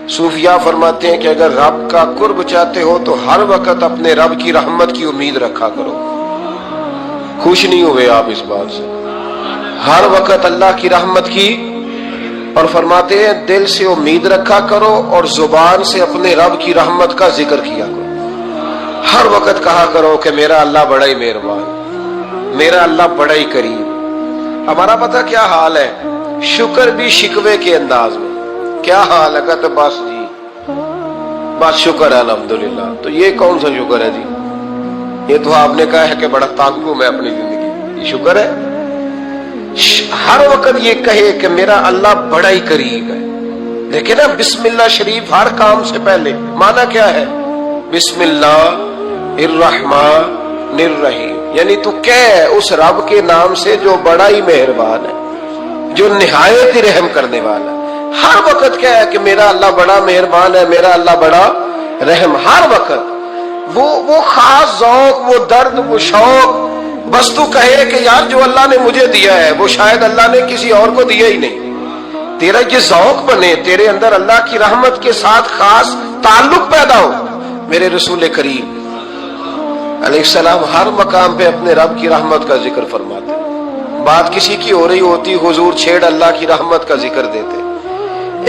صوفیاء فرماتے ہیں کہ اگر رب کا قرب چاہتے ہو تو ہر وقت اپنے رب کی رحمت کی امید رکھا کرو. خوش نہیں ہوئے آپ اس بات سے؟ ہر وقت اللہ کی رحمت کی، اور فرماتے ہیں دل سے امید رکھا کرو اور زبان سے اپنے رب کی رحمت کا ذکر کیا کرو. ہر وقت کہا کرو کہ میرا اللہ بڑا ہی مہربان، میرا اللہ بڑا ہی کریم. ہمارا پتہ کیا حال ہے؟ شکر بھی شکوے کے انداز میں. کیا حال ہے؟ کہتے بس جی بس شکر ہے الحمدللہ. تو یہ کون سا شکر ہے جی؟ یہ تو آپ نے کہا ہے کہ بڑا تانگ ہوں میں اپنی زندگی، یہ شکر ہے؟ ہر وقت یہ کہے کہ میرا اللہ بڑا ہی قریب ہے. لیکن نا بسم اللہ شریف ہر کام سے پہلے معنی کیا ہے؟ بسم اللہ الرحمن الرحیم، یعنی تو کہہ اس رب کے نام سے جو بڑا ہی مہربان ہے، جو نہایت ہی رحم کرنے والا ہے. ہر وقت کیا ہے کہ میرا اللہ بڑا مہربان ہے، میرا اللہ بڑا رحم. ہر وقت وہ خاص ذوق، وہ درد، وہ شوق. بس تو کہے کہ یار جو اللہ نے مجھے دیا ہے وہ شاید اللہ نے کسی اور کو دیا ہی نہیں. تیرا یہ ذوق بنے، تیرے اندر اللہ کی رحمت کے ساتھ خاص تعلق پیدا ہو. میرے رسول کریم علیہ السلام ہر مقام پہ اپنے رب کی رحمت کا ذکر فرماتے. بات کسی کی ہو رہی ہوتی، حضور چھیڑ اللہ کی رحمت کا ذکر دیتے.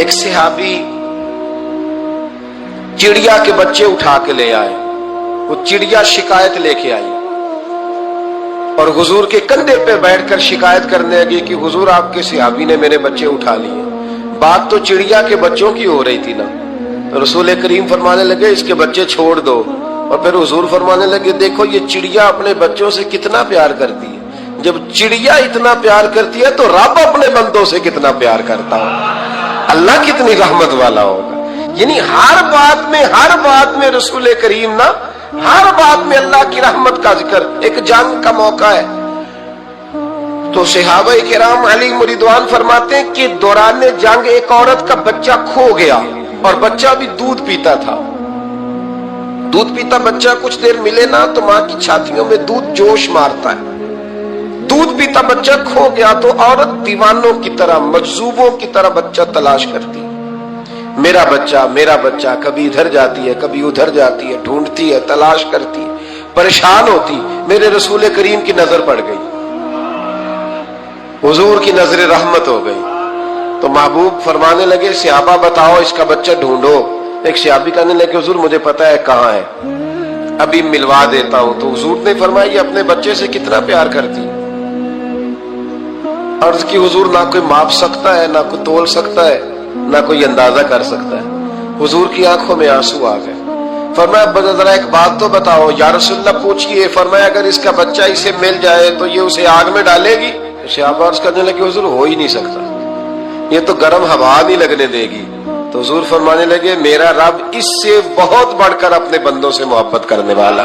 ایک صحابی چڑیا کے بچے اٹھا کے لے آئے. وہ چڑیا شکایت لے کے آئی اور حضور کے کندھے پہ بیٹھ کر شکایت کرنے لگی کہ حضور آپ کے صحابی نے میرے بچے اٹھا لیے. بات تو چڑیا کے بچوں کی ہو رہی تھی نا. تو رسول کریم فرمانے لگے اس کے بچے چھوڑ دو. اور پھر حضور فرمانے لگے دیکھو یہ چڑیا اپنے بچوں سے کتنا پیار کرتی ہے. جب چڑیا اتنا پیار کرتی ہے تو رب اپنے بندوں سے کتنا پیار کرتا ہو، اللہ کتنی رحمت والا ہوگا. یعنی ہر بات میں رسول کریم نا، ہر بات میں اللہ کی رحمت کا ذکر. ایک جنگ کا موقع ہے تو صحابہ کرام علیہم رضوان فرماتے ہیں کہ دوران جنگ ایک عورت کا بچہ کھو گیا اور بچہ بھی دودھ پیتا تھا. دودھ پیتا بچہ کچھ دیر ملے نا تو ماں کی چھاتیوں میں دودھ جوش مارتا ہے. دودھ پیتا بچہ کھو گیا تو عورت دیوانوں کی طرح، مجذوبوں کی طرح بچہ تلاش کرتی. میرا بچہ کبھی ادھر جاتی ہے کبھی ادھر جاتی ہے، ڈھونڈتی ہے، تلاش کرتی ہے، پریشان ہوتی. میرے رسول کریم کی نظر پڑ گئی، حضور کی نظر رحمت ہو گئی. تو محبوب فرمانے لگے صحابہ بتاؤ اس کا بچہ ڈھونڈو. ایک صحابی کہنے لگے حضور مجھے پتا ہے کہاں ہے، ابھی ملوا دیتا ہوں. تو حضور نے فرمایا یہ اپنے بچے سے کتنا پیار کرتی. عرض کی حضور نہ کوئی ماپ سکتا ہے، نہ کوئی تول سکتا ہے، نہ کوئی اندازہ کر سکتا ہے. حضور کی آنکھوں میں آنسو آ گئے. فرمایا ذرا ایک بات تو بتاؤ. یا رسول اللہ پوچھئے. فرمایا اگر اس کا بچہ اسے مل جائے تو یہ اسے آگ میں ڈالے گی؟ صحابہ عرض کرنے لگے حضور ہو ہی نہیں سکتا، یہ تو گرم ہوا نہیں لگنے دے گی. تو حضور فرمانے لگے میرا رب اس سے بہت بڑھ کر اپنے بندوں سے محبت کرنے والا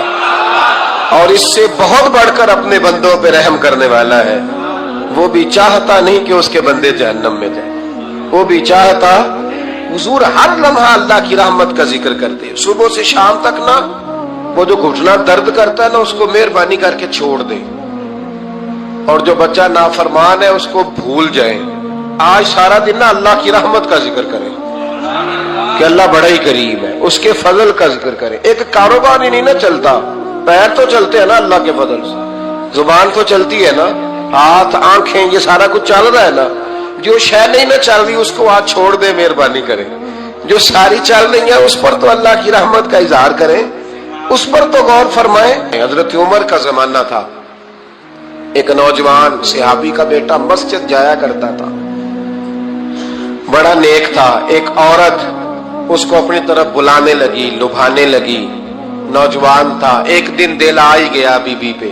اور اس سے بہت بڑھ کر اپنے بندوں پہ رحم کرنے والا ہے. وہ بھی چاہتا نہیں کہ اس کے بندے جہنم میں جائیں، وہ بھی چاہتا. حضور ہر لمحہ اللہ کی رحمت کا ذکر کرتے. صبح سے شام تک نا وہ جو گھٹنا درد کرتا ہے نا اس کو مہربانی کر کے چھوڑ دے، اور جو بچہ نافرمان ہے اس کو بھول جائیں. آج سارا دن نا اللہ کی رحمت کا ذکر کریں کہ اللہ بڑا ہی قریب ہے، اس کے فضل کا ذکر کریں. ایک کاروبار ہی نہیں نا چلتا، پیر تو چلتے ہیں نا اللہ کے فضل سے، زبان تو چلتی ہے نا، ہاتھ آنکھیں یہ سارا کچھ چل رہا ہے نا. جو شے نہیں نہ چل رہی اس کو آج چھوڑ دے، مہربانی کریں. جو ساری چل رہی ہے اس پر تو اللہ کی رحمت کا اظہار کریں، اس پر تو غور فرمائیں. حضرت عمر کا زمانہ تھا. ایک نوجوان صحابی کا بیٹا مسجد جایا کرتا تھا، بڑا نیک تھا. ایک عورت اس کو اپنی طرف بلانے لگی، لبھانے لگی. نوجوان تھا. ایک دن دل آ ہی گیا بی بی پہ.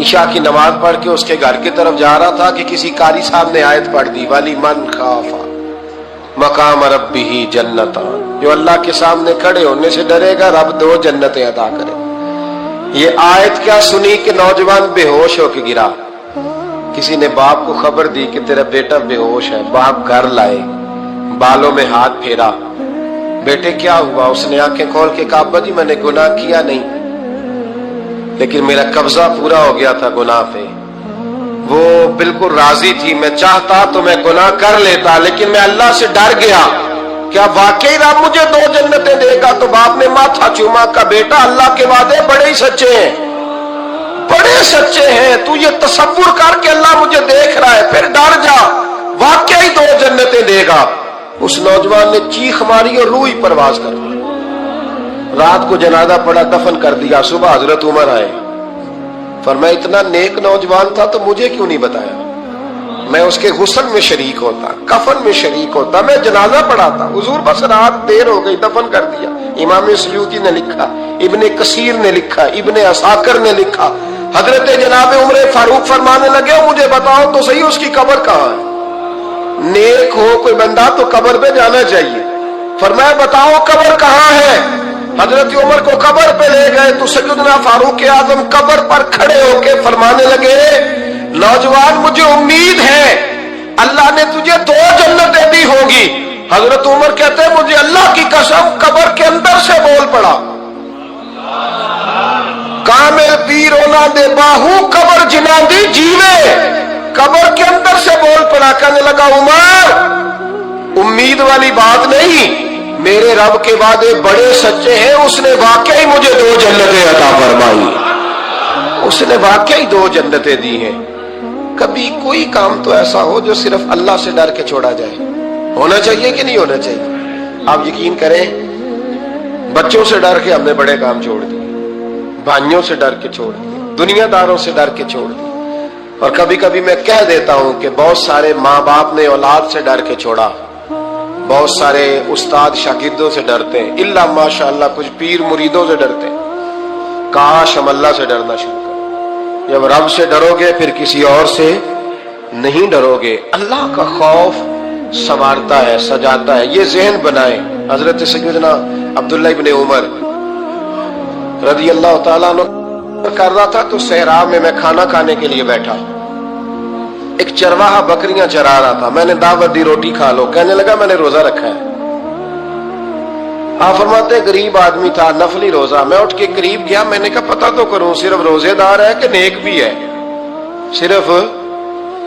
عشاء کی نماز پڑھ کے اس کے گھر کی طرف جا رہا تھا کہ کسی قاری صاحب نے آیت پڑھ دی وَلِمَنْ خَافَ مَقَامَ رَبِّهِ جَنَّتَانِ. جو اللہ کے سامنے کھڑے ہونے سے ڈرے گا رب 2 جنتیں عطا کرے. یہ آیت کیا سنی کہ نوجوان بے ہوش ہو کے گرا. کسی نے باپ کو خبر دی کہ تیرا بیٹا بے ہوش ہے. باپ گھر لائے، بالوں میں ہاتھ پھیرا، بیٹے کیا ہوا؟ اس نے آنکھیں کھول کے کہا ابا جی میں نے گناہ کیا نہیں، لیکن میرا قبضہ پورا ہو گیا تھا گناہ پہ. وہ بالکل راضی تھی، میں چاہتا تو میں گناہ کر لیتا لیکن میں اللہ سے ڈر گیا. क्या वाकई रब मुझे 2 जन्नतें देगा? तो बाप ने माथा चूमा, का बेटा अल्लाह के वादे बड़े ही सच्चे हैं, बड़े सच्चे हैं। तू ये तसव्वुर कर के अल्लाह मुझे देख रहा है, फिर डर जा, वाकई 2 जन्नतें देगा। उस नौजवान ने चीख मारी और रूह ही परवाज कर दी। रात को जनाजा पड़ा, दफन कर दिया। सुबह हजरत उमर आए, फरमाया इतना नेक नौजवान था तो मुझे क्यों नहीं बताया? मैं उसके गुस्ल में शरीक होता, कफन में शरीक होता, मैं जनाजा पढ़ाता। हुजूर बस रात देर हो गई, दफन कर दिया। इमाम सयूती ने लिखा, इब्ने कसीर ने लिखा, इब्ने असाकर ने लिखा। हजरत जनाब उमर फारूक फरमाने लगे, मुझे बताओ तो सही उसकी कब्र कहाँ है? नेक हो कोई बंदा तो कब्र पे जाना चाहिए। फरमाया बताओ कब्र कहाँ है? हजरत उमर को कब्र पे ले गए तो सैयदना फारूक आजम कब्र पर खड़े होकर फरमाने लगे, नौजवान मुझे उम्मीद है अल्लाह ने तुझे 2 जन्नतें दी होंगी। हजरत उमर कहते हैं मुझे अल्लाह की कसम कब्र के अंदर से बोल पड़ा, कामिल पीर ओना दे बाहू कब्र जिना दी जीवे। कब्र के अंदर से बोल पड़ा, कहने लगा उमर उम्मीद वाली बात नहीं, मेरे रब के वादे बड़े सच्चे हैं। उसने वाकई मुझे 2 जन्नतें अता फरमाई, उसने वाकई 2 जन्नतें दी हैं। कभी कोई काम तो ऐसा हो जो सिर्फ अल्लाह से डर के छोड़ा जाए, होना चाहिए कि नहीं होना चाहिए? आप यकीन करें, बच्चों से डर के हमने बड़े काम छोड़ दिए, भाइयों से डर के छोड़ दिए, दुनियादारों से डर के छोड़ दिए। और कभी कभी मैं कह देता हूं कि बहुत सारे माँ बाप ने औलाद से डर के छोड़ा, बहुत सारे उस्ताद शागिर्दों से डरते हैं, इल्ला माशाअल्लाह कुछ पीर मुरीदों से डरते हैं। काश हम अल्लाह से डरना शुरू करें। जब रब से डरोगे फिर किसी और से नहीं डरोगे। अल्लाह का खौफ संवारता है, सजाता है, ये ज़हन बनाए। हजरत सैयदना अब्दुल्ला इब्ने उमर रज़ी अल्लाह ताला अन्हु कर रहा था तो सहरा में मैं खाना खाने के लिए बैठा, एक चरवाहा बकरियां चरा रहा था। मैंने दावत दी रोटी खा लो, कहने लगा मैंने रोजा रखा है। आप फरमाते गरीब आदमी था, नफली रोजा। मैं उठ के करीब गया, मैंने कहा पता तो करूं सिर्फ रोजेदार है कि नेक भी है? सिर्फ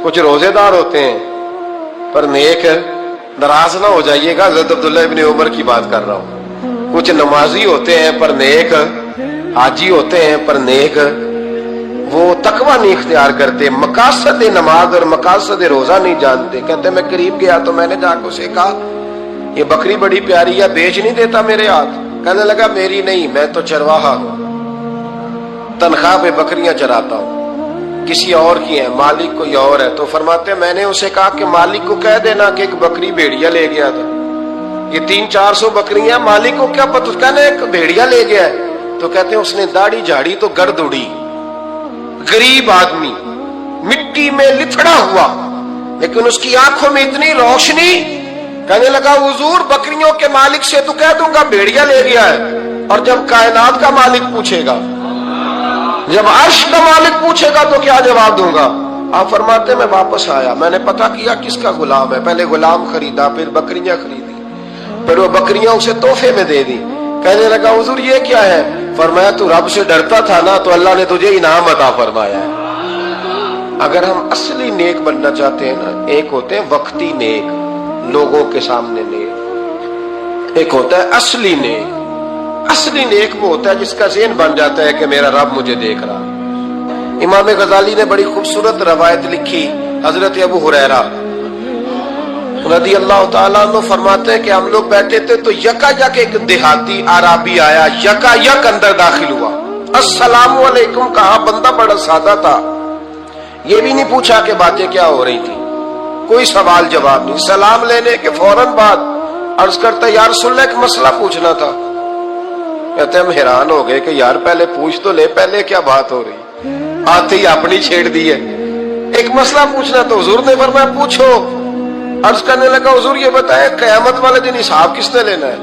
कुछ रोजेदार होते हैं पर नेक, नाराज ना हो जाइएगा, हज़रत अब्दुल्ला इब्ने उमर की बात कर रहा हूं। कुछ नमाजी होते हैं पर नेक, हाजी होते हैं पर नेक, वो तकवा नहीं इख्तियार करते, मकासद नमाज और मकासद रोजा नहीं जानते। कहते मैं करीब गया तो मैंने जाकर उसे कहा ये बकरी बड़ी प्यारी है, बेच नहीं देता मेरे हाथ? कहने लगा मेरी नहीं, मैं तो चरवाहा हूं, तनख्वाह पे बकरियां चराता हूं, किसी और की है, मालिक कोई और है। तो फरमाते मैंने उसे कहा कि मालिक को कह देना कि एक बकरी भेड़िया ले गया था, ये 300-400 बकरियां, मालिक को क्या पता? कहने एक भेड़िया ले गया है। तो कहते उसने दाढ़ी झाड़ी तो गर्द उड़ी, गरीब आदमी मिट्टी में लिथड़ा हुआ, लेकिन उसकी आंखों में इतनी रोशनी। कहने लगा हुजूर बकरियों के मालिक से तो कह दूंगा भेड़िया ले गया है, और जब कायनात का मालिक पूछेगा, जब अर्श का मालिक पूछेगा तो क्या जवाब दूंगा? आप फरमाते मैं वापस आया, मैंने पता किया किसका गुलाम है, पहले गुलाम खरीदा, फिर बकरियां खरीदी, फिर वो बकरियां उसे तोहफे में दे दी। कहने लगा हुजूर ये क्या है? फरमाया तू रब से डरता था ना, तो अल्लाह ने तुझे इनाम अता फरमाया है। अगर हम असली नेक बनना चाहते हैं ना, एक होते हैं वक्ती नेक, लोगों के सामने नेक, एक होता है असली नेक। असली नेक वो होता है जिसका ज़हन बन जाता है कि मेरा रब मुझे देख रहा। इमाम गजाली ने बड़ी खूबसूरत रवायत लिखी, हजरत अबू हुरैरा रज़ी अल्लाह ताला अन्हु फरमाते हैं कि हम लोग बैठे थे तो यकायक एक देहाती आराबी आया, यकायक अंदर दाखिल हुआ, अस्सलामु अलैकुम कहा। बंदा बड़ा सादा था, ये भी नहीं पूछा कि बातें क्या हो रही थी, कोई सवाल जवाब नहीं। सलाम लेने के फौरन बाद अर्ज करता यार रसूलल्लाह एक मसला पूछना था। कहते हम हैरान हो गए कि यार पहले पूछ तो ले, पहले क्या बात हो रही, आते ही अपनी छेड़ दी है। एक मसला पूछना तो हुजूर ने फरमाया पूछो। अर्ज करने लगा हुजूर ये बताए कयामत वाले दिन हिसाब किसने लेना है?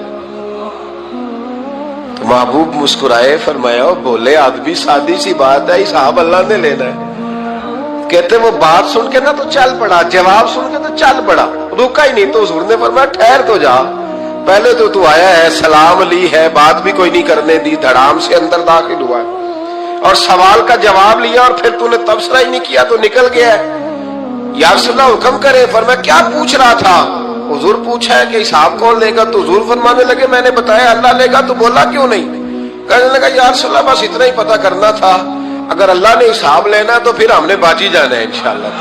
तो महबूब मुस्कुराए, फरमाया बोले आदमी सादी सी बात है, हिसाब अल्लाह ने लेना है। कहते वो बात सुन के ना तो चल पड़ा, जवाब सुन के तो चल पड़ा, रुका ही नहीं। तो हुजूर ने फरमाया ठहर तो जा, पहले तो तू आया है, सलाम ली है, बात भी कोई नहीं करने दी, धड़ाम से अंदर दाखिल हुआ है और सवाल का जवाब लिया और फिर तूने तबसरा ही नहीं किया तो निकल गया है। या रसूलल्लाह हुक्म करे। फरमाया क्या पूछ रहा था? हुजूर पूछा है कि हिसाब कौन लेगा, तो हुजूर फरमाने लगे मैंने बताया अल्लाह लेगा, तो बोला क्यों नहीं? कहने लगा या रसूलल्लाह बस इतना ही पता करना था, अगर अल्लाह ने हिसाब लेना तो फिर हमने बाजी जाना है इंशाअल्लाह,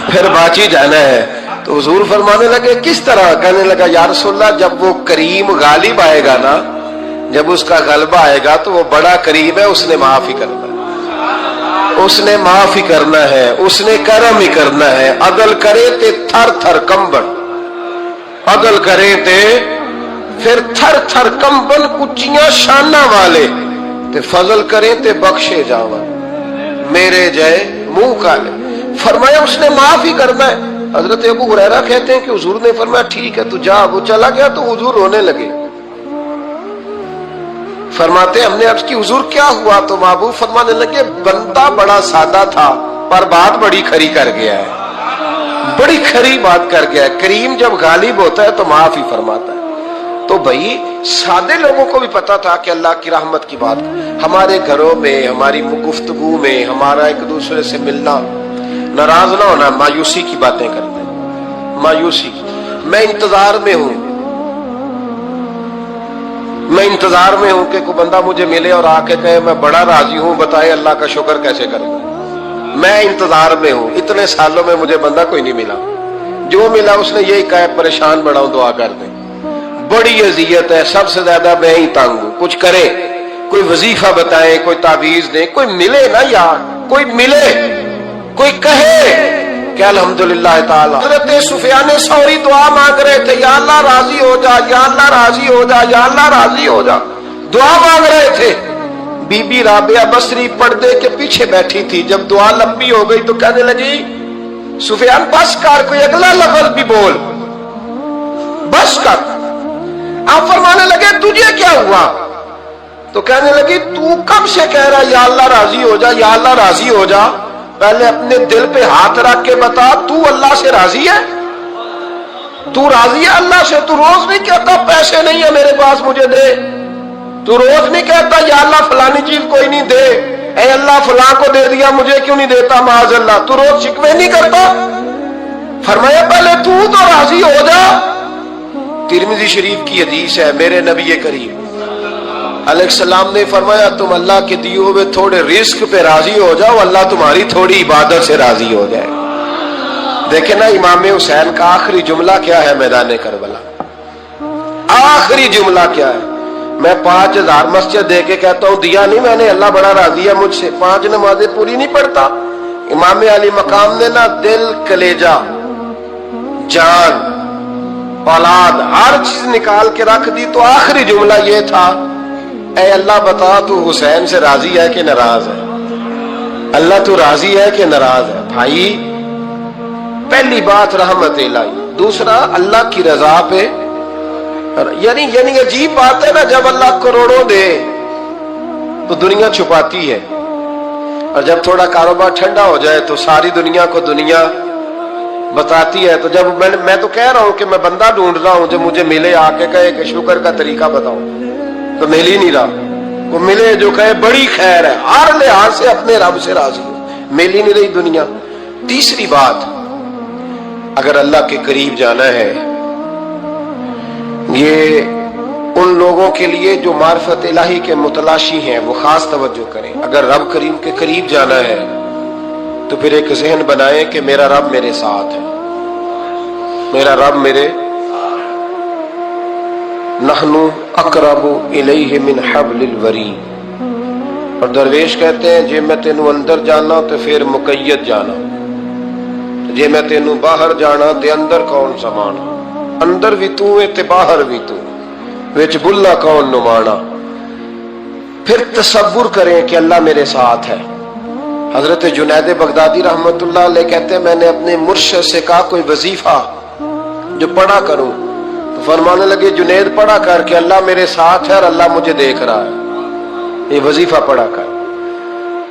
फिर बाजी जाना है। तो हुजूर फरमाने लगे किस तरह? कहने लगा या रसूलल्लाह जब वो करीम गालिब आएगा ना, जब उसका गलबा आएगा तो वो बड़ा करीम है, उसने माफ ही करना है, उसने माफ ही करना है, उसने करम ही करना है। अदल करे ते थर थर कंबन, अदल करे ते फिर थर थर कंबन, उच्चियां शाना वाले ते फजल करे ते बख्शे जावन, मेरे जय मुंह काले। फरमाया उसने माफ ही करना है। हजरत अबू हुरैरा कहते हैं कि हुजूर ने फरमाया ठीक है तू जा। वो चला गया तो हुजूर रोने लगे। फरमाते हमने अर्ज की हुजूर क्या हुआ? तो महबूब फरमाने लगे बंदा बड़ा सादा था पर बात बड़ी खरी कर गया है, बड़ी खरी बात कर गया है। करीम जब गालिब होता है तो माफ ही फरमाता है। तो भाई सादे लोगों को भी पता था कि अल्लाह की रहमत की बात, हमारे घरों में हमारी गुफ्तगू में हमारा एक दूसरे से मिलना, नाराज ना होना, मायूसी की बातें करते हैं, मायूसी। मैं इंतजार में हूं, मैं इंतजार में हूं कि कोई बंदा मुझे मिले और आके कहे मैं बड़ा राजी हूं, बताए अल्लाह का शुक्र कैसे करूं। मैं इंतजार में हूं, इतने सालों में मुझे बंदा कोई नहीं मिला, जो मिला उसने यही कहा परेशान बड़ा हूं, दुआ कर दे। बड़ी अजियत है, सबसे ज्यादा मैं ही तंग हूं। कुछ करे, कोई वजीफा बताए, कोई ताबीज दे, कोई मिले ना यार, कोई मिले, कोई कहे कि अल्हम्दुलिल्लाह ताला। हज़रत सुफियान सौरी दुआ मांग रहे थे, या अल्लाह राजी हो जा, या अल्लाह राजी हो जा, या अल्लाह राजी हो जा, दुआ मांग रहे थे। बीबी राबिया बसरी पर्दे के पीछे बैठी थी। जब दुआ लंबी हो गई तो कहने लगी सुफियान बस कर, कोई अगला लफ्ज भी बोल, बस कर। आप फरमाने लगे तुझे क्या हुआ? तो कहने लगी तू कब से कह रहा या अल्लाह राजी हो जा, या अल्लाह राजी हो जा? पहले अपने दिल पे हाथ रख के बता, तू अल्लाह से राजी है? तू राजी है अल्लाह से? तू रोज नहीं कहता पैसे नहीं है मेरे पास मुझे दे? तू रोज नहीं कहता या अल्लाह फलानी चीज कोई नहीं दे, ऐ अल्लाह फलां को दे दिया मुझे क्यों नहीं देता माज अल्लाह? तू रोज शिकवे नहीं करता? फरमाया पहले तू तो राजी हो जा। तिरमिज़ी शरीफ की हदीस है, मेरे नबी करीम अलैहिस्सलाम ने फरमाया तुम अल्लाह के दिए हुए थोड़े रिस्क पे राजी हो जाओ, अल्लाह तुम्हारी थोड़ी इबादत से राजी हो जाए। देखे ना इमाम हुसैन का आखिरी जुमला क्या है मैदान करबला? आखिरी जुमला क्या है? मैं 5000 मस्जिद दे के कहता हूं दिया नहीं मैंने, अल्लाह बड़ा राजी है मुझसे, 5 नमाजें पूरी नहीं पढ़ता। इमाम अली मकाम ने ना दिल, कलेजा, जान, औलाद हर चीज निकाल के रख दी। तो आखिरी जुमला ये था, ऐ अल्लाह बता तू हुसैन से राजी है कि नाराज है? अल्लाह तू राजी है कि नाराज है? भाई पहली बात रहमत इलाही, दूसरा अल्लाह की रजा पे, यानी अजीब बात है ना, जब अल्लाह करोड़ों दे तो दुनिया छुपाती है, और जब थोड़ा कारोबार ठंडा हो जाए तो सारी दुनिया को दुनिया बताती है। तो जब मैं तो कह रहा हूं कि मैं बंदा ढूंढ रहा हूं जो मुझे मिले, आके कहे कि शुक्र का तरीका बताओ, तो मिल ही नहीं रहा। वो मिले जो कहे बड़ी खैर है, हर लिहाज से अपने रब से राजी हो, मिल ही नहीं रही दुनिया। तीसरी बात, अगर अल्लाह के करीब जाना है, ये उन लोगों के लिए जो मार्फत इलाही के मुतलाशी हैं, वो खास तवज्जो करें। अगर रब करीम के करीब जाना है तो फिर एक ज़हन बनाएं कि मेरा रब मेरे साथ है, मेरा रब मेरे, नहनु अकरबु इलैहि मिन हब्लिल वरीद। और दरवेश कहते हैं जे मैं तेनू अंदर जाना तो फिर मुकय्यद जाना, जे मैं तेनू बाहर जाना ते अंदर कौन समाना, अंदर भी तू है ते बाहर भी तू, विच बुल्ला कौन नुमाना। फिर तसव्वुर करें कि अल्लाह मेरे साथ है। हजरत जुनैद बगदादी रहमतुल्लाह अलैह कहते हैं मैंने अपने मुर्शिद से कहा कोई वजीफा जो पढ़ा करूं, तो फरमाने लगे जुनैद पढ़ा कर कि अल्लाह मेरे साथ है और अल्लाह मुझे देख रहा है, ये वजीफा पढ़ा कर।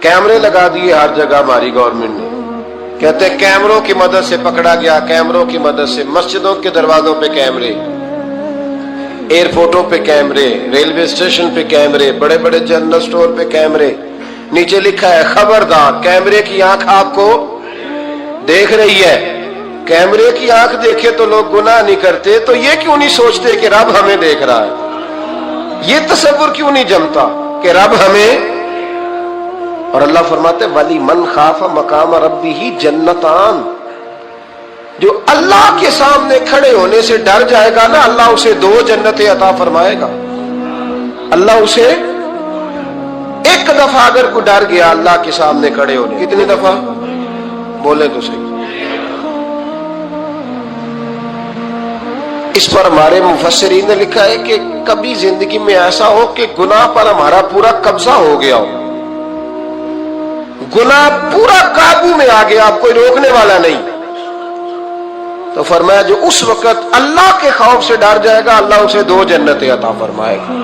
कैमरे लगा दिए हर जगह हमारी गवर्नमेंट ने, कहते हैं कैमरों की मदद से पकड़ा गया, कैमरों की मदद से, मस्जिदों के दरवाजों पे कैमरे, एयरपोर्टों पे कैमरे, रेलवे स्टेशन पे कैमरे, बड़े बड़े जनरल स्टोर पे कैमरे, नीचे लिखा है खबरदार कैमरे की आंख आपको देख रही है, कैमरे की आंख देखे तो लोग गुनाह नहीं करते, तो ये क्यों नहीं सोचते कि रब हमें देख रहा है? ये तसव्वुर क्यों नहीं जमता कि रब हमें। और अल्लाह फरमाते वली मन खाफा मकाम रब्बी ही जन्नतान, जो अल्लाह के सामने खड़े होने से डर जाएगा ना, अल्लाह उसे 2 जन्नतें अता फरमाएगा। अल्लाह उसे एक दफा अगर कोई डर गया अल्लाह के सामने खड़े होने, कितनी दफा बोले तो सही। इस पर हमारे मुफस्सिरीन ने लिखा है कि कभी जिंदगी में ऐसा हो कि गुनाह पर हमारा पूरा कब्जा हो गया हो, गुनाह पूरा काबू में आ गया, अब कोई रोकने वाला नहीं, तो फरमाया जो उस वक्त अल्लाह के खौफ से डर जाएगा अल्लाह उसे 2 जन्नतें अता फरमाएगा।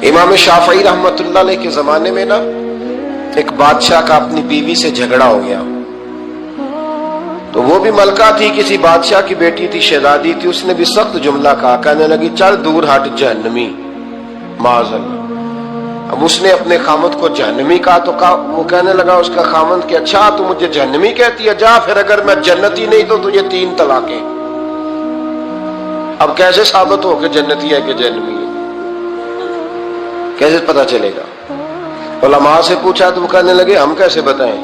इमाम शाफई रहमतुल्लाह अलैह के जमाने में ना एक बादशाह का अपनी बीवी से झगड़ा हो गया, तो वो भी मलका थी, किसी बादशाह की बेटी थी, शहजादी थी, उसने भी सख्त जुमला कहा, कहने लगी चल दूर हट जहन्नमी माज़अल्लाह। अब उसने अपने खामद को जहन्नमी कहा, तो वो कहने लगा उसका खामद कि अच्छा तू मुझे जहन्नमी कहती है, जा फिर अगर मैं जन्नती नहीं तो तुझे 3 तलाकें। अब कैसे साबित हो कि जन्नती है कि जहन्नमी है, कैसे पता चलेगा? उलमा से पूछा तो वो कहने लगे हम कैसे बताएं,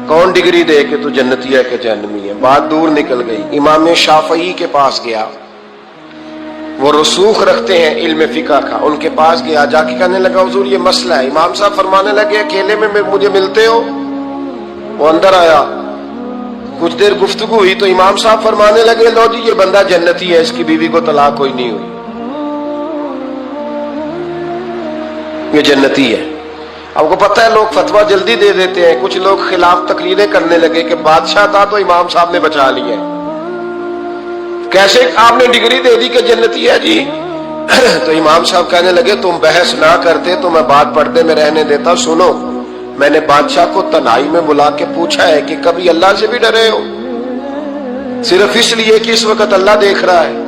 कौन डिग्री दे कि तू जन्नती है कि जहन्नमी है। बात दूर निकल गई, इमाम शाफई के पास गया, वो रसूख रखते हैं इल्म फिका का, उनके पास गया, जाके कहने लगा हुजूर ये मसला है। इमाम साहब फरमाने लगे अकेले में मुझे मिलते हो? वो अंदर आया, कुछ देर गुफ्तगू हुई तो इमाम साहब फरमाने लगे लो जी ये बंदा जन्नती है, इसकी बीवी को तलाक कोई नहीं हुई, ये जन्नती है। आपको पता है लोग फतवा जल्दी दे देते हैं, कुछ लोग खिलाफ तकरीरें करने लगे कि बादशाह था तो इमाम साहब ने बचा लिया, कैसे आपने डिग्री दे दी कि जन्नती है जी। तो इमाम साहब कहने लगे तुम बहस ना करते तो मैं बात पर्दे में रहने देता। सुनो, मैंने बादशाह को तन्हाई में बुला के पूछा है कि कभी अल्लाह से भी डरे हो? सिर्फ इसलिए कि इस वक्त अल्लाह देख रहा है।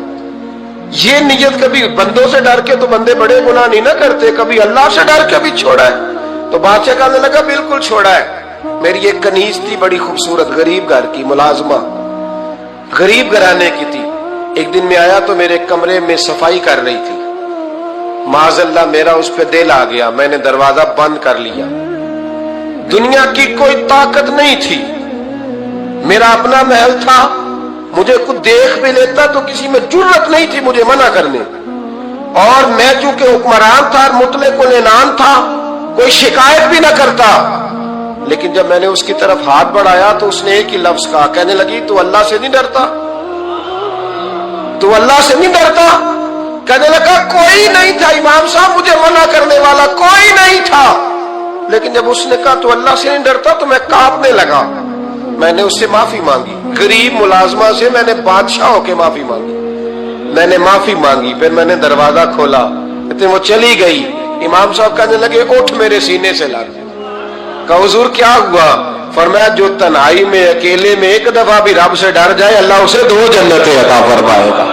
ये नियत कभी बंदों से डर के तो बंदे बड़े गुनाह नहीं ना करते, कभी अल्लाह से डर के भी छोड़ा है। तो बादशाह कहने लगा बिल्कुल छोड़ा है। मेरी एक कनीज थी बड़ी खूबसूरत, गरीब घर की मुलाजमा, गरीब घराने की थी। एक दिन में आया तो मेरे कमरे में सफाई कर रही थी, माज़अल्लाह मेरा उस पर दिल आ गया, मैंने दरवाजा बंद कर लिया। दुनिया की कोई ताकत नहीं थी, मेरा अपना महल था, मुझे कुछ देख भी लेता तो किसी में जुर्रत नहीं थी मुझे मना करने, और मैं चूंकि हुक्मरान था, मुतलक उल इनान था, कोई शिकायत भी ना करता। लेकिन जब मैंने उसकी तरफ हाथ बढ़ाया तो उसने एक ही लफ्ज कहा, कहने लगी तू अल्लाह से नहीं डरता? तू अल्लाह से नहीं डरता? कहने लगा कोई नहीं था इमाम साहब मुझे मना करने वाला, कोई नहीं था। लेकिन जब उसने कहा तू अल्लाह से नहीं डरता तो मैं कांपने लगा। मैंने उससे माफी मांगी, गरीब मुलाजमा से मैंने बादशाह होके माफी मांगी, मैंने माफी मांगी, फिर मैंने दरवाजा खोला, इतने वो चली गई। इमाम साहब कहने लगे उठ मेरे सीने से लग। कहा हुजूर क्या हुआ? फरमाया जो तन्हाई में अकेले में एक दफा भी रब से डर जाए अल्लाह उसे 2 जन्नतें अता फरमाएगा।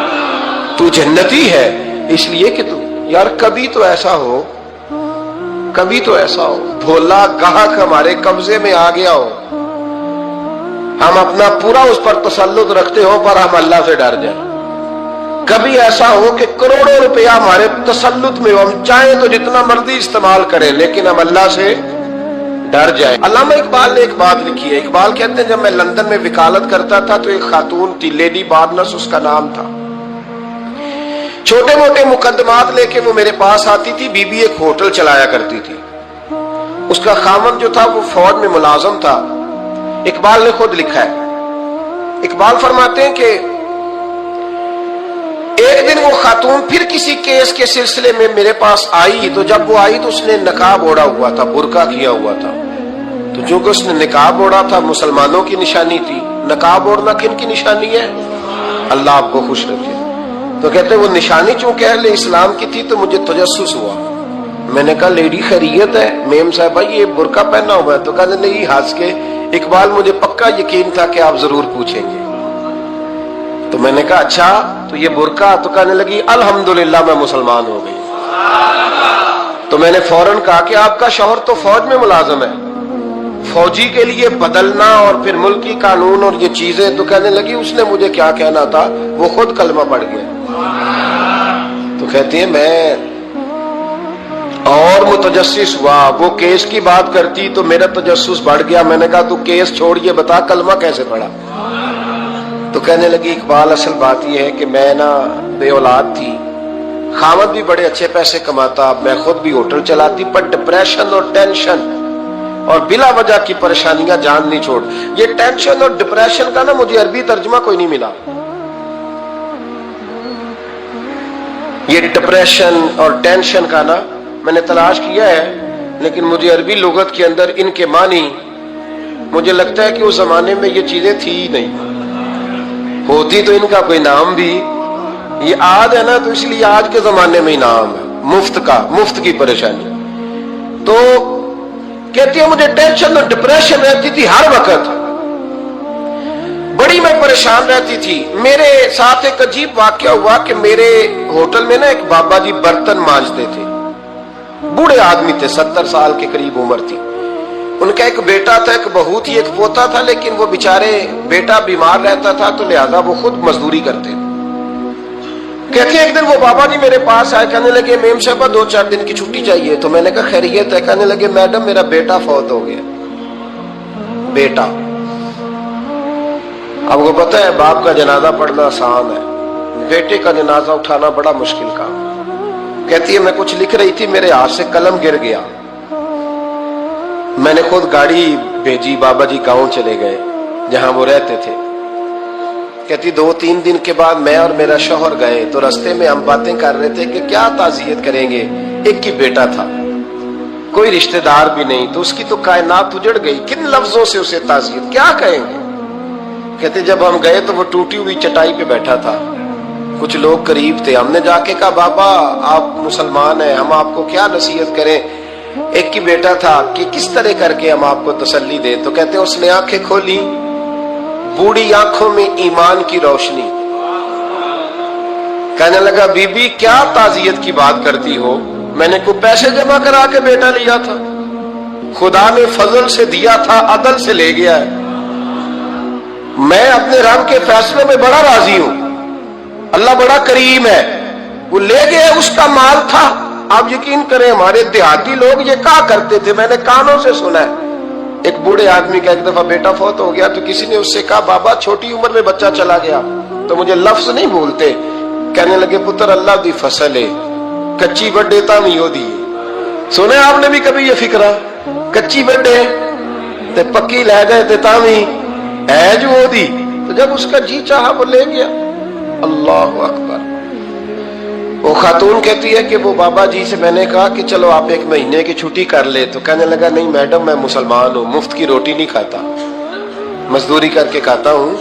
तू जन्नती है इसलिए कि तू यार कभी तो ऐसा हो, कभी तो ऐसा हो भोला गाहक हमारे कब्जे में आ गया हो, हम अपना पूरा उस पर तसल्लुत रखते हो पर हम अल्लाह से डर जाए। कभी ऐसा हो कि करोड़ों रुपया हमारे तसल्लुत में हो, हम चाहें तो जितना मर्जी इस्तेमाल करें लेकिन हम अल्लाह से डर जाए। अल्लामा इकबाल ने एक बात लिखी है, इकबाल कहते हैं जब मैं लंदन में वकालत करता था तो एक खातून थी, लेडी बार्नस उसका नाम था। छोटे मोटे मुकदमात लेके वो मेरे पास आती थी। बीबी एक होटल चलाया करती थी, उसका खामद जो था वो फौज में मुलाजम था। इकबाल ने खुद लिखा है, इकबाल फरमाते हैं कि एक दिन वो खातून फिर किसी केस के सिलसिले में मेरे पास आई, तो जब वो आई तो उसने नकाब ओढ़ा हुआ था, बुर्का किया हुआ था। तो चूंकि उसने निकाब ओढ़ा था मुसलमानों की निशानी थी। नकाब ओढ़ना किन की निशानी है? अल्लाह आपको खुश रखे। तो कहते वो निशानी चूंकि अहले इस्लाम की थी तो मुझे तजस्सुस हुआ। मैंने कहा लेडी खैरियत है मेम साहब भाई ये बुर्का पहना हुआ है? तो कहते नहीं हंस के, इकबाल मुझे पक्का यकीन था कि आप जरूर पूछेंगे। तो मैंने कहा अच्छा तो ये बुर्का? तो कहने लगी अल्हम्दुलिल्लाह मैं मुसलमान हो गई। तो मैंने फौरन कहा कि आपका शौहर तो फौज में मुलाजिम है। फौजी के लिए बदलना और फिर मुल्की कानून और ये चीजें, तो कहने लगी उसने मुझे क्या कहना था, वो खुद कलमा पढ़ गया। तो कहती है मैं और मुतजस्सिस हुआ, वो केस की बात करती तो मेरा तजस्सुस बढ़ गया। मैंने कहा तू केस छोड़, ये बता कलमा कैसे पढ़ा। तो कहने लगी इकबाल असल बात यह है कि मैं ना बे औलाद थी, खामद भी बड़े अच्छे पैसे कमाता, मैं खुद भी होटल चलाती, पर डिप्रेशन और टेंशन और बिला वजह की परेशानियां जान नहीं छोड़। ये टेंशन और डिप्रेशन का ना मुझे अरबी तर्जुमा कोई नहीं मिला। ये डिप्रेशन और टेंशन का ना मैंने तलाश किया है, लेकिन मुझे अरबी लुगत के अंदर इनके मानी मुझे लगता है कि उस जमाने में ये चीजें थी ही नहीं। होती तो इनका कोई नाम भी, ये आज है ना तो इसलिए आज के जमाने में ही नाम है मुफ्त का, मुफ्त की परेशानी। तो कहती है मुझे टेंशन और डिप्रेशन रहती थी हर वक्त, बड़ी मैं परेशान रहती थी। मेरे साथ एक अजीब वाकया हुआ कि मेरे होटल में ना एक बाबा जी बर्तन मांजते थे, बूढ़े आदमी थे, 70 साल के करीब उम्र थी। उनका एक बेटा था, एक बहू थी, एक पोता था, लेकिन वो बेचारे बेटा बीमार रहता था तो लिहाजा वो खुद मजदूरी करते थे। कहती है एक दिन वो बाबा जी मेरे पास आए, कहने लगे मेम साहबा 2-4 दिन की छुट्टी चाहिए। तो मैंने कहा खैरियत है। कहने लगे मैडम मेरा बेटा फौत हो गया। बेटा, अब वो पता है बाप का जनाजा पढ़ना आसान है, बेटे का जनाजा उठाना बड़ा मुश्किल काम। कहती है मैं कुछ लिख रही थी, मेरे हाथ से कलम गिर गया, मैंने खुद गाड़ी भेजी, बाबा जी गांव चले गए जहां वो रहते थे। कहती 2-3 दिन के बाद मैं और मेरा शौहर गए तो रास्ते में हम बातें कर रहे थे कि क्या ताज़ियत करेंगे। एक ही बेटा था, कोई रिश्तेदार भी नहीं, तो उसकी तो कायनात उजड़ गई, किन लफ्जों से उसे ताज़ियत क्या कहेंगे। कहते जब हम गए तो वो टूटी हुई चटाई पे बैठा था, कुछ लोग करीब थे, हमने जाके कहा बाबा आप मुसलमान हैं, हम आपको क्या नसीहत करें, एक ही बेटा था कि किस तरह करके हम आपको तसल्ली दें। तो कहते उसने आंखें खोली, बूढ़ी आंखों में ईमान की रोशनी। कहने लगा बीबी क्या ताज़ियत की बात करती हो, मैंने को पैसे जमा करा के बेटा लिया था, खुदा ने फजल से दिया था, अदल से ले गया है। मैं अपने रब के फैसले में बड़ा राजी हूं, अल्लाह बड़ा करीम है, वो ले गया, उसका माल था। आप यकीन करें हमारे देहाती लोग ये क्या करते थे, मैंने कानों से सुना है। एक बूढ़े आदमी का एक दफा बेटा फौत हो गया तो किसी ने उससे कहा बाबा छोटी उम्र में बच्चा चला गया, तो मुझे लफ्ज नहीं भूलते, कहने लगे पुत्र अल्लाह दी फसल है, कच्ची बड्डे तामी हो दी। सुने आपने भी कभी ये फिक्रा, कच्ची बड्डे ते पक्की लै गए ते तामी है जो हो दी। तो जब उसका जी चाहा वो ले गया। अल्लाह अकबर। वो खातून कहती है कि वो बाबा जी से मैंने कहा कि चलो आप 1 महीने की छुट्टी कर ले, तो कहने लगा नहीं मैडम मैं मुसलमान हूँ, मुफ्त की रोटी नहीं खाता, मजदूरी करके खाता हूँ,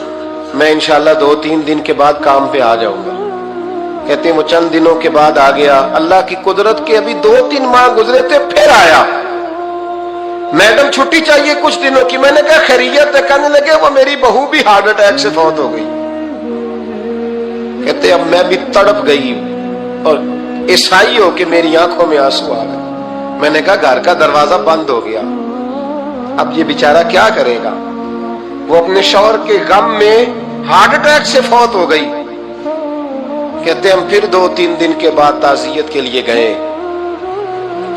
मैं इंशाल्लाह 2-3 दिन के बाद काम पे आ जाऊंगा। कहते हैं वो चंद दिनों के बाद आ गया, अल्लाह की कुदरत के अभी 2-3 माह गुजरे थे फिर आया, मैडम छुट्टी चाहिए कुछ दिनों की। मैंने कहा खैरियत है। कहने लगे वो मेरी बहू भी हार्ट अटैक से फौत हो गई। कहते अब मैं भी तड़प गई और ईसाई हो के मेरी आंखों में आंसू आ गए। मैंने कहा घर का दरवाजा बंद हो गया, अब ये बेचारा क्या करेगा। वो अपने शौहर के गम में हार्ट अटैक से फौत हो गई। कहते हम फिर 2-3 दिन के बाद ताज़ियत के लिए गए,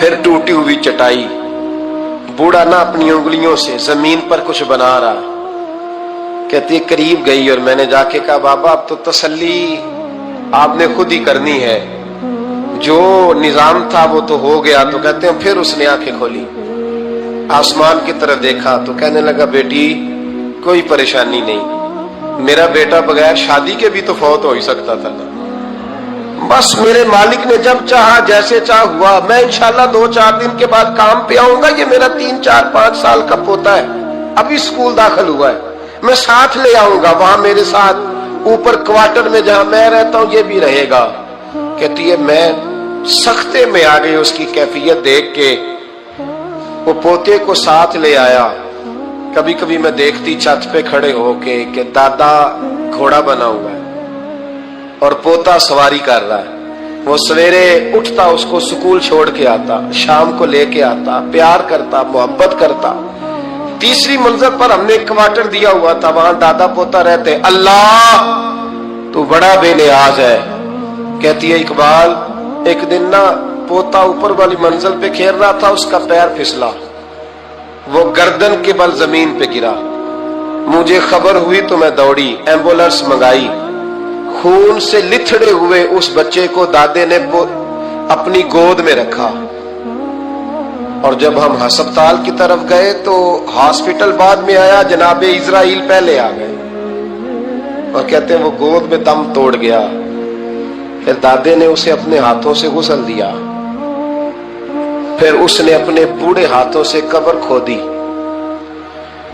फिर टूटी हुई चटाई, बूढ़ा ना अपनी उंगलियों से जमीन पर कुछ बना रहा। कहती करीब गई और मैंने जाके कहा बाबा अब तो तसल्ली आपने खुद ही करनी है, जो निजाम था वो तो हो गया। तो कहते हैं फिर उसने आंखें खोली, आसमान की तरफ देखा तो कहने लगा बेटी कोई परेशानी नहीं, मेरा बेटा बगैर शादी के भी तो फौत हो ही सकता था ना, बस मेरे मालिक ने जब चाहा जैसे चाह हुआ, मैं इंशाल्लाह 2-4 दिन के बाद काम पे आऊंगा। ये मेरा 3-4-5 साल का पोता है, अभी स्कूल दाखिल हुआ है, मैं साथ ले आऊंगा, वहां मेरे साथ ऊपर क्वार्टर में जहां मैं रहता हूं ये भी रहेगा। कहती है मैं सख्ते में आ गई उसकी कैफियत देख के, वो पोते को साथ ले आया। कभी कभी मैं देखती छत पे खड़े होके कि दादा घोड़ा बना हुआ है और पोता सवारी कर रहा है। वो सवेरे उठता उसको स्कूल छोड़ के आता, शाम को लेके आता, प्यार करता, मोहब्बत करता, तीसरी मंजिल पर हमने एक क्वार्टर दिया हुआ था, वहां दादा पोता रहते। अल्लाह तू बड़ा बेनियाज है। कहती है इकबाल, एक दिन ना पोता ऊपर वाली मंजिल पे खेल रहा था, उसका पैर फिसला, वो गर्दन के बल जमीन पे गिरा। मुझे खबर हुई तो मैं दौड़ी, एम्बुलेंस मंगाई। खून से लिथड़े हुए उस बच्चे को दादे ने अपनी गोद में रखा। और जब हम अस्पताल की तरफ गए तो हॉस्पिटल बाद में आया, जनाबे इजराइल पहले आ गए और कहते हैं वो गोद में दम तोड़ गया। फिर दादे ने उसे अपने हाथों से गुसल दिया, फिर उसने अपने बूढ़े हाथों से कब्र खोदी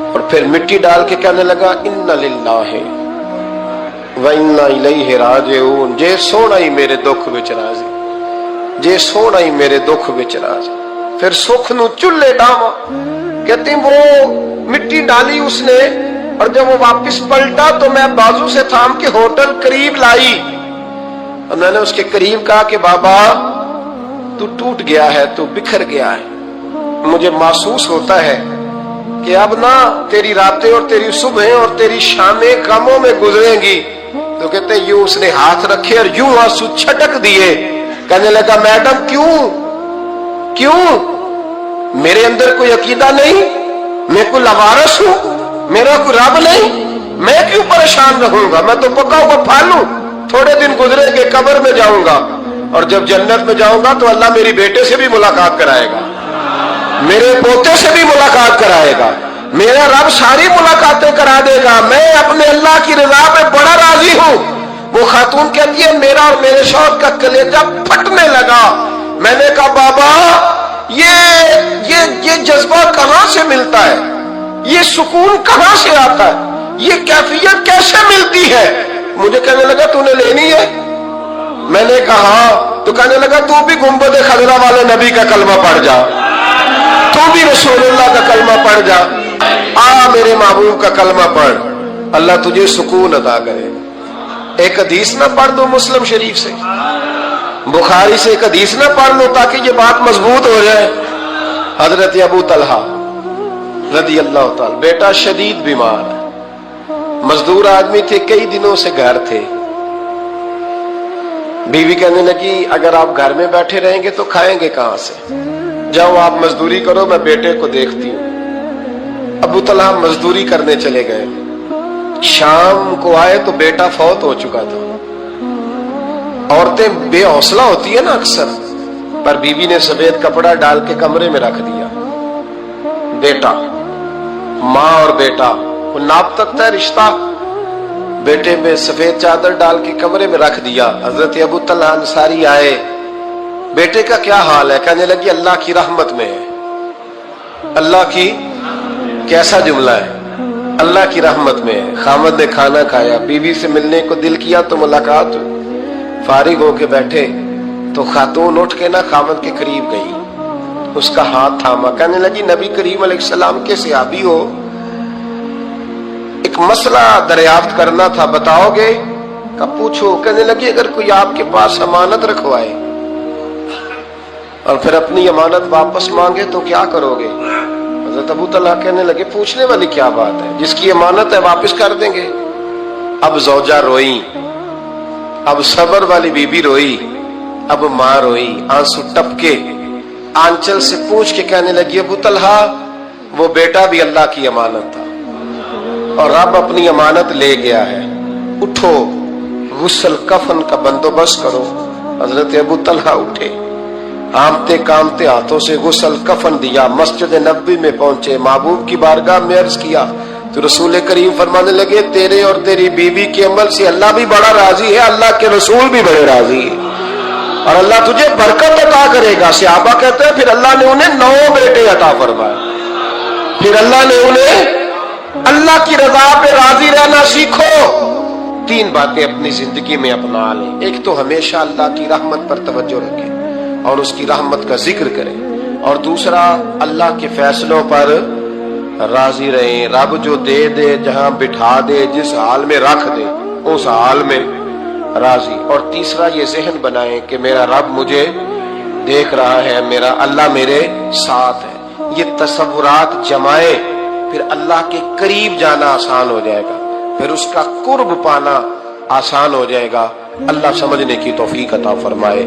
और फिर मिट्टी डाल के कहने लगा इन्ना लिल्लाहि व इन्ना इलैहि राजिऊन। जे सोना ही मेरे दुख विच राजी, जे सोना ही मेरे दुख विच राजी। फिर सुख नू चुल्ले डावा। कहती वो मिट्टी डाली उसने, और जब वो वापस पलटा तो मैं बाजू से थाम के होटल करीब लाई और मैंने उसके करीब कहा कि बाबा तू टूट गया है, तू बिखर गया है। मुझे महसूस होता है कि अब ना तेरी रातें और तेरी सुबह और तेरी शामें गमों में गुजरेंगी। तो कहते यूं उसने हाथ रखे और यूं आंसू छटक दिए। कहने लगा मैडम क्यों मेरे अंदर कोई अकीदा नहीं, मैं कोई लवारस हूं, मेरा कोई रब नहीं, मैं क्यों परेशान रहूंगा? मैं तो पका हुआ फालू, थोड़े दिन गुजरेंगे कब्र में जाऊंगा और जब जन्नत में जाऊंगा तो अल्लाह मेरी बेटे से भी मुलाकात कराएगा, मेरे पोते से भी मुलाकात कराएगा, मेरा रब सारी मुलाकातें करा देगा। मैं अपने अल्लाह की रजा पे बड़ा राजी हूं। वो खातून कहती है मेरा और मेरे शौहर का कलेजा फटने लगा। मैंने कहा बाबा ये जज्बा कहां से मिलता है, ये सुकून कहां से आता है, ये कैफियत कैसे मिलती है? मुझे कहने लगा तूने लेनी है। मैंने कहा, तो कहने लगा तू भी गुंबद खजरा वाले नबी का कलमा पढ़ जा, तू भी रसूलुल्लाह का कलमा पढ़ जा, आ मेरे महबूब का कलमा पढ़, अल्लाह तुझे सुकून अता करे। एक हदीस ना पढ़ दो मुस्लिम शरीफ से, बुखारी से एक हदीस ना पढ़ लो ताकि ये बात मजबूत हो जाए। हजरत अबू तलहा रदी अल्लाह ताला, बेटा शदीद बीमार है, मजदूर आदमी थे, कई दिनों से घर थे। बीवी कहने लगी अगर आप घर में बैठे रहेंगे तो खाएंगे कहां से, जाओ आप मजदूरी करो, मैं बेटे को देखती हूं। अबू तलहा मजदूरी करने चले गए। शाम को आए तो बेटा फौत हो चुका था। औरतें बेहौसला होती है ना अक्सर, पर बीवी ने सफेद कपड़ा डाल के कमरे में रख दिया। बेटा, माँ और बेटा वो नाप तक है रिश्ता, बेटे में सफेद चादर डाल के कमरे में रख दिया। हजरत अबू तलहा अंसारी आए, बेटे का क्या हाल है? कहने लगी अल्लाह की रहमत में है। अल्लाह की, कैसा जुमला है, अल्लाह की रहमत में है। खामद ने खाना खाया, बीवी से मिलने को दिल किया तो मुलाकात, फारिग होके बैठे तो खातून उठ के ना खामद के करीब गई, उसका हाथ थामा, कहने लगी नबी करीम अलैहिस्सलाम के सहाबी हो, एक मसला दरियाफ्त करना था, बताओगे? का पूछो। कहने लगी अगर कोई आपके पास अमानत रखवाए और फिर अपनी अमानत वापस मांगे तो क्या करोगे? हज़रत अबू तलहा कहने लगे पूछने वाली क्या बात है, जिसकी अमानत है वापस कर देंगे। अब जौजा रोई, अब सबर वाली बीबी रोई, अब मां रोई, आंसू टपके, आंचल से पूछ के कहने लगी अबू तलहा वो बेटा भी अल्लाह की अमानत था और रब अपनी अमानत ले गया है, उठो गुस्ल कफन का बंदोबस्त करो। हजरत अबू तलहा उठे, आमते कामते हाथों से गुस्ल कफन दिया, मस्जिद नबी में पहुंचे, महबूब की बारगाह में अर्ज किया तो रसूल करीम फरमाने लगे तेरे और तेरी बीवी के अमल से अल्लाह भी बड़ा राजी है, अल्लाह के रसूल भी बड़े राजी है और अल्लाह तुझे बरकत अता करेगा। सहाबा कहते हैं फिर अल्लाह ने उन्हें 9 बेटे अता फरमाए, फिर अल्लाह ने उन्हें अल्लाह की रजा पे राजी रहना सीखो। 3 बातें अपनी जिंदगी में अपना लें। एक तो हमेशा अल्लाह की रहमत पर तवज्जो रखें और उसकी रहमत का जिक्र करें, और दूसरा अल्लाह के फैसलों पर राजी रहें। रब जो दे दे, जहां बिठा दे, जिस हाल में रख दे उस हाल में राजी। और तीसरा ये जहन बनाएं कि मेरा रब मुझे देख रहा है, मेरा अल्लाह मेरे साथ है। ये तसव्वुरात जमाए پھر اللہ کے قریب جانا آسان ہو جائے گا، پھر اس کا قرب پانا آسان ہو جائے گا۔ اللہ سمجھنے کی توفیق عطا فرمائے۔